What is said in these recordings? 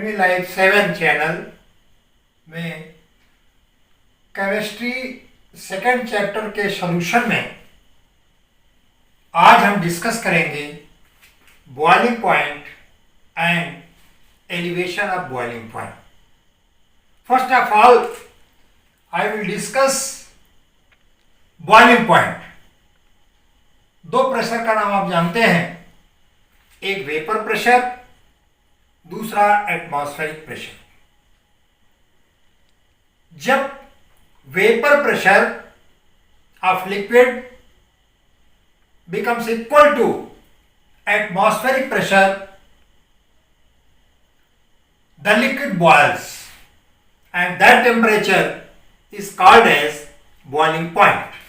Academy live 7 channel में chemistry second chapter के solution में आज हम डिस्कस करेंगे boiling point and elevation of boiling point. First of all I will discuss boiling point. दो pressure का नाम आप जानते हैं, एक वेपर प्रेशर, दूसरा एटमॉस्फेरिक प्रेशर। जब vapour pressure of liquid becomes equal to atmospheric pressure, the liquid boils and that temperature is called as boiling point.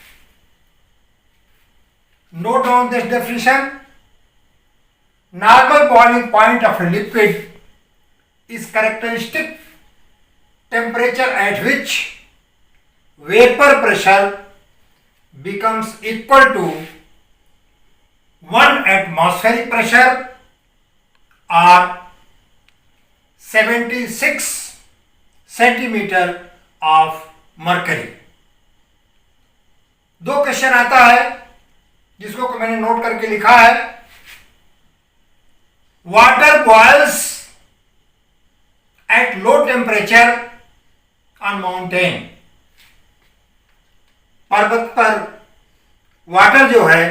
Note down this definition. Normal boiling point of a liquid is characteristic temperature at which vapor pressure becomes equal to 1 atmospheric pressure or 76 centimeter of mercury। दो question आता है जिसको मैंने note करके लिखा है। Water boils at low temperature on mountain. पर्वत पर वाटर जो है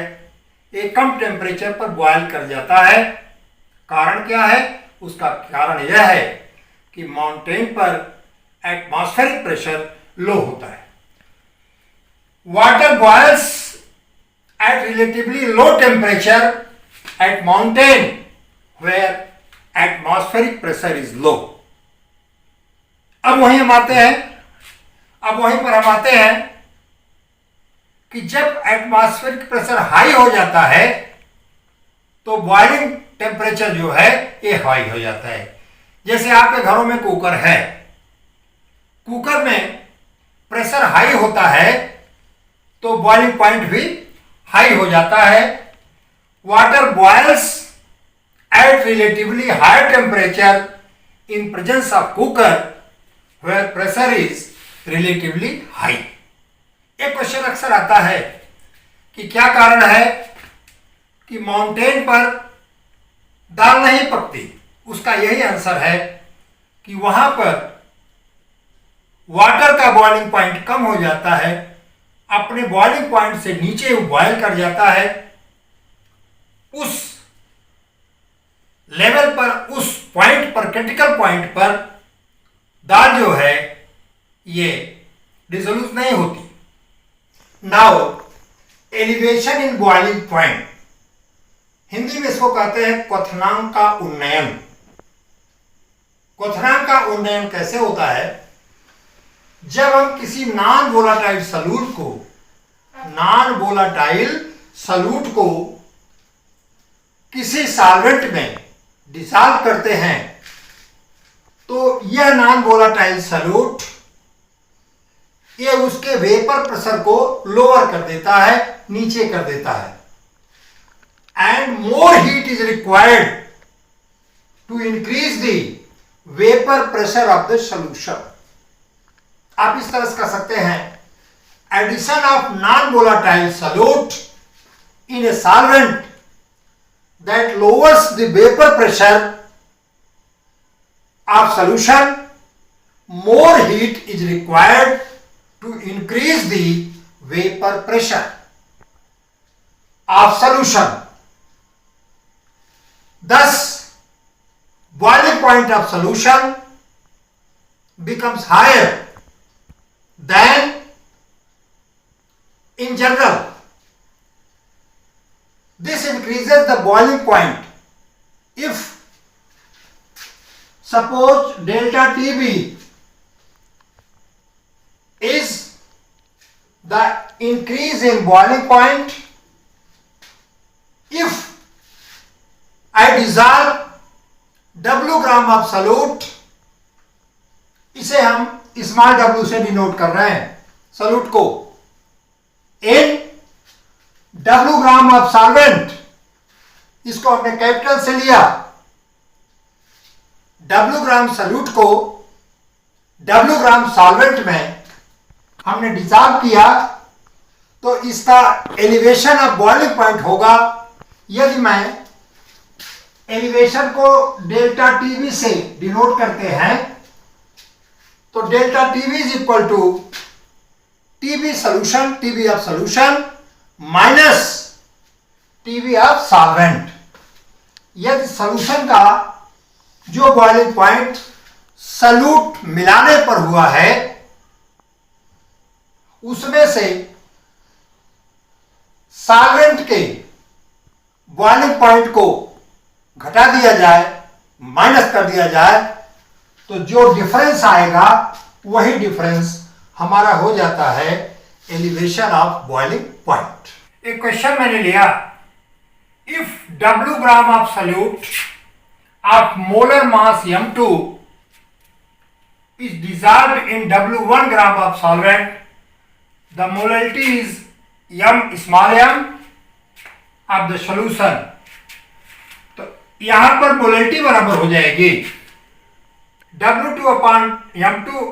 एक कम टेम्परेचर पर बॉयल कर जाता है। कारण क्या है? उसका कारण यह है कि माउंटेन पर एटमॉस्फेरिक प्रेशर लो होता है। Water boils at relatively low temperature at mountain where atmospheric pressure is low. अब वहीं पर हम आते हैं कि जब एटमॉस्फेरिक प्रेशर हाई हो जाता है तो बॉइलिंग टेम्परेचर जो है ये हाई हो जाता है। जैसे आपके घरों में कुकर है, कुकर में प्रेशर हाई होता है तो बॉइलिंग पॉइंट भी हाई हो जाता है। Water boils at relatively higher temperature in presence of cooker where pressure is relatively high. एक क्वेश्चन अक्सर आता है कि क्या कारण है कि माउंटेन पर दाल नहीं पकती। उसका यही आंसर है कि वहां पर वाटर का बॉइलिंग पॉइंट कम हो जाता है, अपने बॉइलिंग पॉइंट से नीचे बॉयल कर जाता है। उस लेवल पर, उस पॉइंट पर, क्रिटिकल पॉइंट पर दाल जो है ये डिसोल्व नहीं होती। Now elevation in boiling point, Hindi में इसको कहते हैं क्वथनांक का उन्नयन। क्वथनांक का उन्नयन कैसे होता है? जब हम किसी नॉन वोलाटाइल सॉल्यूट को किसी सॉल्वेंट में डिसॉल्व करते हैं तो यह नॉन वोलाटाइल सॉल्यूट ये उसके वेपर प्रेशर को लोअर कर देता है, नीचे कर देता है। And more heat is required to increase the vapour pressure of the solution. आप इस तरह से कह सकते हैं, addition of non volatile solute in a solvent that lowers the vapour pressure of solution, more heat is required to increase the vapor pressure of solution. Thus, boiling point of solution becomes higher than in general. This increases the boiling point if suppose delta TB is the increase in boiling point if I dissolve W gram of solute। इसे हम small w से denote कर रहे हैं solute को। इन W gram of solvent, इसको हमने capital से लिया। W ग्राम सॉल्यूट को W ग्राम सॉल्वेंट में हमने डिसॉल्व किया तो इसका एलिवेशन ऑफ बॉइलिंग पॉइंट होगा, यदि मैं एलिवेशन को डेल्टा टीबी से डिनोट करते हैं तो delta TB is equal to TB solution, TB of solution minus TB of solvent. यदि सॉल्यूशन का जो बॉइलिंग पॉइंट सॉल्यूट मिलाने पर हुआ है उसमें से सॉल्वेंट के बॉइलिंग पॉइंट को घटा दिया जाए, माइनस कर दिया जाए, तो जो डिफरेंस आएगा वही डिफरेंस हमारा हो जाता है एलिवेशन ऑफ बॉइलिंग पॉइंट। एक क्वेश्चन मैंने लिया, if W gram of solute of molar mass M2 is dissolved in W1 gram of solvent, the molality is m small m of the solution। तो यहां पर मोलैलिटी बराबर हो जाएगी W2 upon M2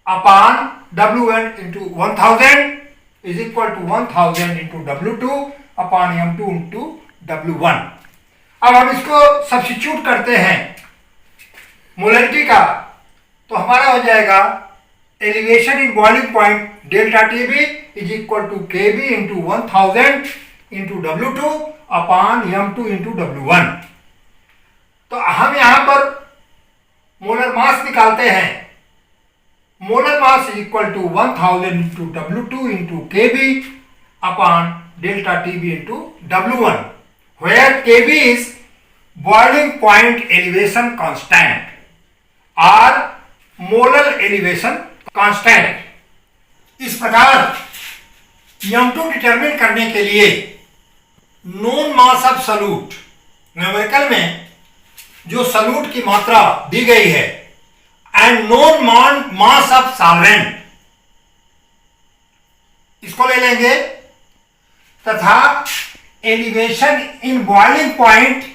upon W1 into 1000 is equal to 1000 into W2 upon M2 into W1। अब हम इसको substitute करते हैं मोलैलिटी का, तो हमारा हो जाएगा elevation in boiling point delta TB is equal to KB into 1000 into W2 upon M2 into W1। तो हम यहां पर मोलर मास निकालते हैं, molar mass is equal to 1000 into W2 into KB upon delta TB into W1, where KB is boiling point elevation constant और molar elevation constant. इस प्रकार M2 determine करने के लिए known mass of solute, numerical में जो solute की मात्रा दी गई है, and known mass of solvent, इसको ले लेंगे, तथा एलिवेशन इन बॉइलिंग पॉइंट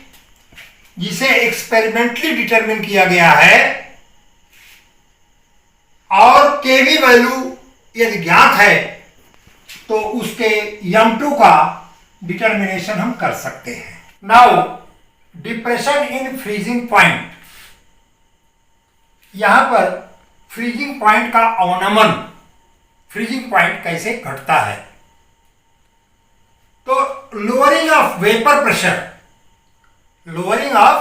जिसे एक्सपेरिमेंटली डिटरमिन किया गया है और केवी वैल्यू यदि ज्ञात है तो उसके M2 का डिटर्मिनेशन हम कर सकते हैं। Now depression in freezing point, यहां पर फ्रीजिंग पॉइंट का अवनमन, फ्रीजिंग पॉइंट कैसे घटता है, तो lowering of vapour pressure, lowering of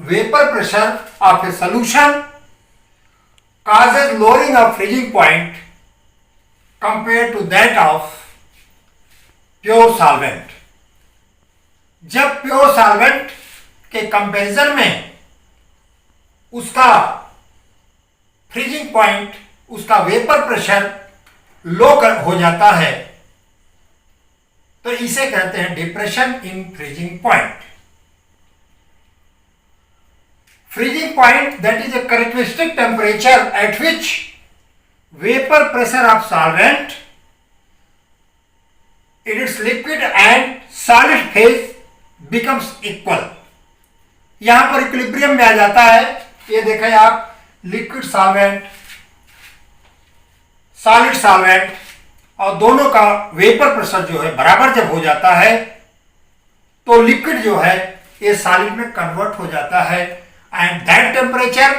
vapor pressure of a solution causes lowering of freezing point compared to that of pure solvent। जब pure solvent के comparison में उसका फ्रीजिंग पॉइंट, उसका वेपर प्रेशर लो हो जाता है, तो इसे कहते हैं depression in freezing point. Freezing point, that is a characteristic temperature at which vapor pressure of solvent in its liquid and solid phase becomes equal। यहां पर इक्विलिब्रियम में आ जाता है। ये देखें आप, लिक्विड सॉल्वेंट, सॉलिड सॉल्वेंट और दोनों का वेपर प्रेशर जो है बराबर जब हो जाता है तो लिक्विड जो है ये सॉलिड में कन्वर्ट हो जाता है, and that temperature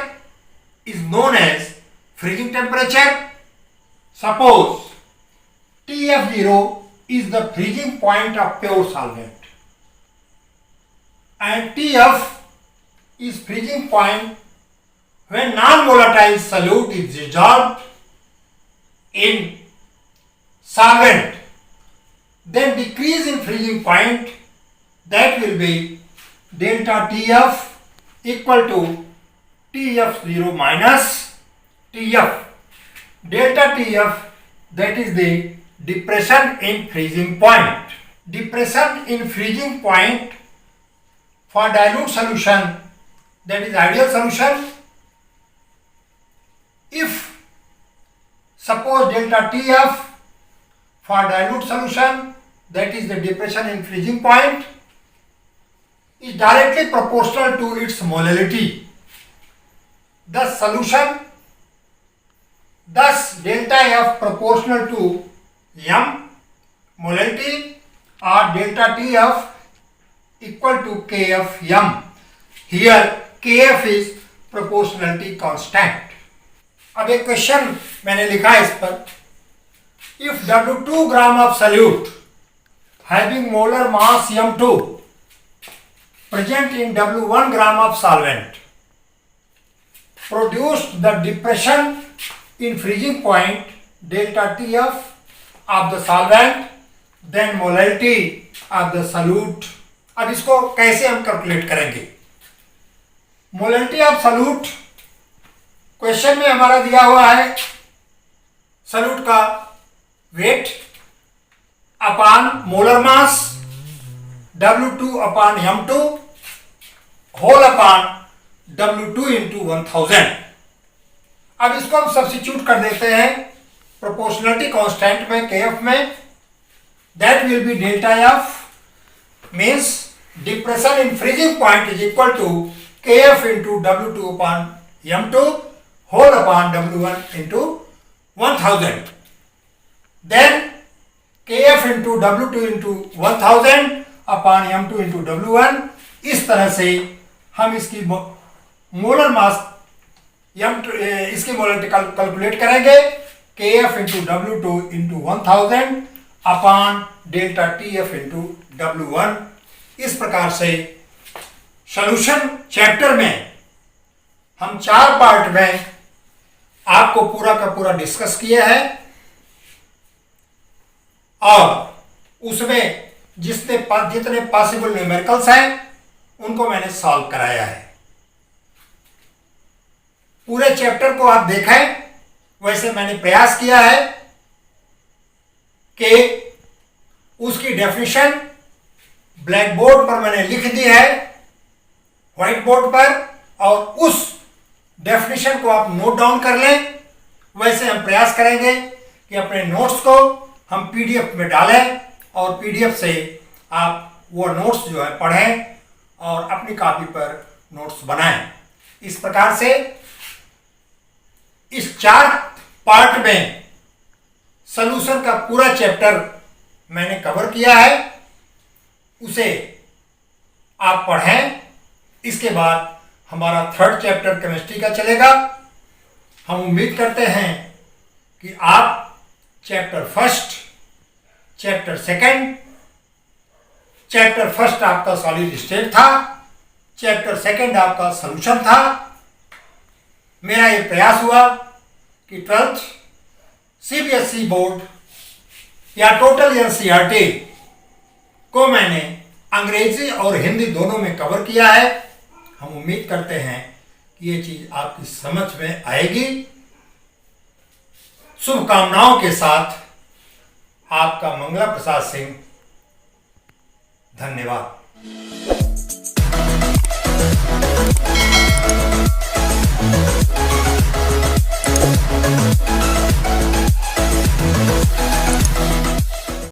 is known as freezing temperature। Suppose TF0 is the freezing point of pure solvent and TF is freezing point when non-volatile solute is dissolved in solvent, then decrease in freezing point, that will be delta TF equal to TF0 minus TF, delta TF, that is the depression in freezing point। Depression in freezing point for dilute solution, that is ideal solution, if suppose delta TF for dilute solution, that is the depression in freezing point, is directly proportional to its molality। the solution, thus delta F proportional to m molality or delta TF equal to KF m. Here KF is proportionality constant. अब एक question मैंने लिखा है इस पर, if W2 gram of solute having molar mass m2 present in W1 gram of solvent produced the depression in freezing point delta TF of the solvent, then molality of the solute. अब इसको कैसे हम calculate करेंगे? Molality of solute question में हमारा दिया हुआ है सॉल्यूट का weight upon molar mass W2 upon m2 whole upon W2 into 1000. अब इसको हम सब्स्टिट्यूट कर देते हैं प्रोपोर्शनलिटी कांस्टेंट में KF में. That will be delta F means depression in freezing point is equal to KF into W2 upon m2 whole upon W1 into 1000. Then KF into W2 into 1000 upon m2 into W1. इस तरह से हम इसकी molar mass इसकी molarity calculate करेंगे. KF into W2 into 1000 upon delta TF into W1. इस प्रकार से सॉल्यूशन चैप्टर में हम 4 पार्ट में आपको पूरा का पूरा डिस्कस किया है और उसमें जितने पॉसिबल न्यूमेरिकल्स हैं उनको मैंने सॉल्व कराया है. पूरे चैप्टर को आप देखें. वैसे मैंने प्रयास किया है कि उसकी डेफिनेशन ब्लैक बोर्ड पर मैंने लिख दी है व्हाइट बोर्ड पर और उस डेफिनेशन को आप नोट डाउन कर लें. वैसे हम प्रयास करेंगे कि अपने नोट्स को हम PDF में डालें और PDF से आप वो नोट्स जो है पढ़ें और अपनी कॉपी पर नोट्स बनाएं. इस प्रकार से इस 4 पार्ट में सॉल्यूशन का पूरा चैप्टर मैंने कवर किया है. उसे आप पढ़ें. इसके बाद हमारा 3rd चैप्टर केमिस्ट्री का चलेगा. हम उम्मीद करते हैं कि आप chapter 1st, chapter 2nd, chapter 1st आपका सॉलिड स्टेट था, चैप्टर 2nd आपका सॉल्यूशन था. मेरा ये प्रयास हुआ कि 12th CBSE बोर्ड या टोटल NCERT को मैंने अंग्रेजी और हिंदी दोनों में कवर किया है. हम उम्मीद करते हैं कि ये चीज आपकी समझ में आएगी. शुभकामनाओं के साथ आपका मंगला प्रसाद सिंह. धन्यवाद.